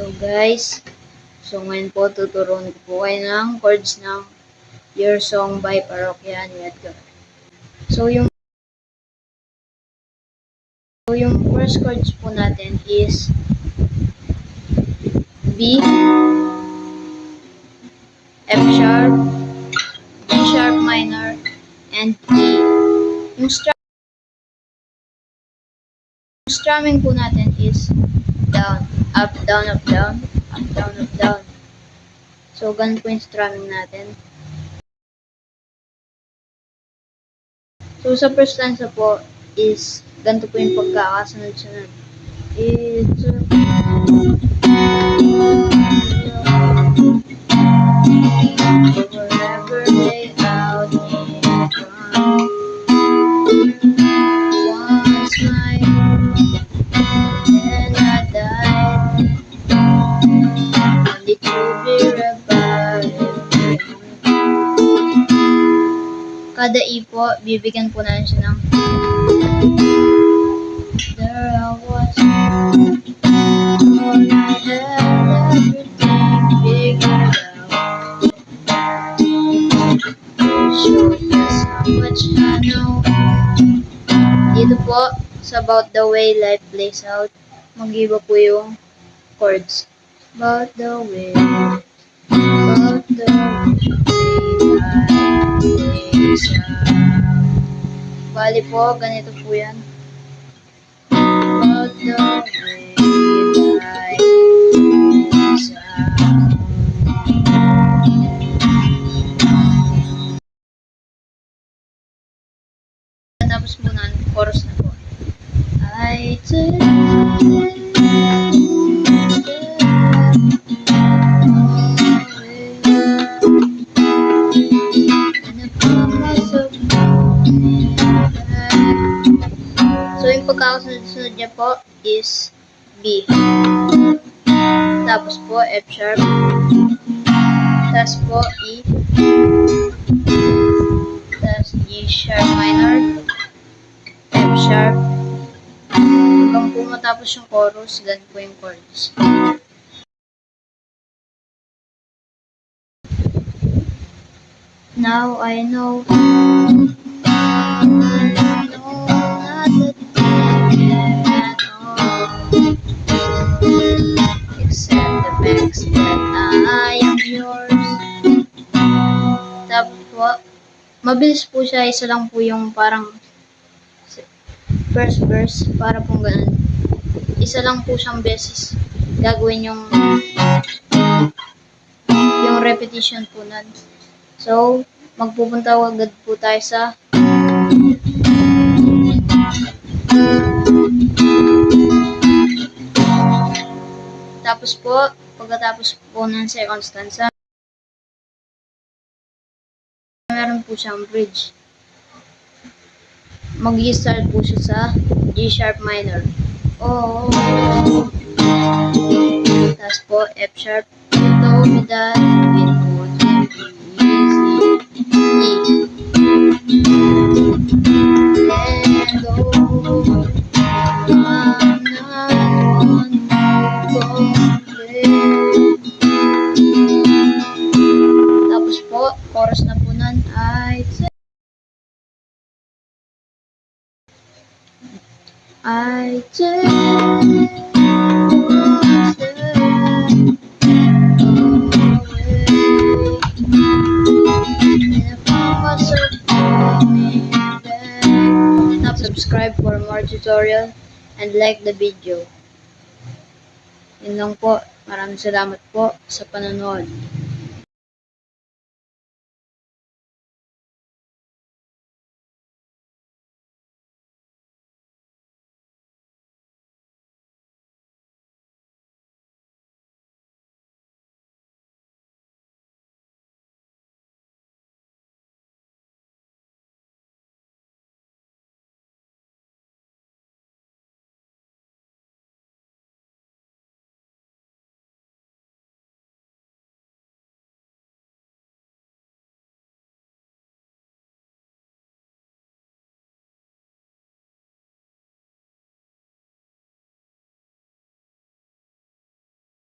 Hello guys, so ngayon po tuturuan ko po kayo ng chords ng Your Song by Parokya ni Edgar. So yung first chords po natin is B, F sharp, G sharp minor, and E. Yung strumming po natin is down, up, down, up, down, up, down, up, down. So ganun po yung strumming natin. So sa first stanza po is ganito po yung pagkakasunod-sunod. It's a forever day out in front. Once my and I died, only to be revived. Kada E po, bibigyan po natin siya ng there I was, all I had everything figured out. Show just how much I know. Dito po, sa about the way life plays out, mag-iba po yung chords. About the way life plays out. Bali po, ganito po yan. About the way life plays out. Tapos po na, chorus na po. I take so yung pagkakasunod-sunod niya po is B. Tapos po F sharp. Tapos po E. Tapos G sharp minor. F sharp. Hanggang po matapos yung chorus, ganun po yung chords. Now I know not the thing at all, except the facts that I am yours. Tapos po, mabilis po siya, isa lang po yung parang first verse, para pong ganun. Isa lang po siyang beses gagawin yung repetition po nun. So, magpupunta agad po tayo sa tapos po, pagkatapos po ng second stanza, meron po siyang bridge. Mag-i-start po siya sa G sharp minor. Oh. Tapos po F sharp. You told me that it would be easy. And oh, I'm not one to complain. Tapos po, chorus na po nun. I take subscribe for more tutorial and like the video. Yun lang po. Maraming salamat po sa panonood.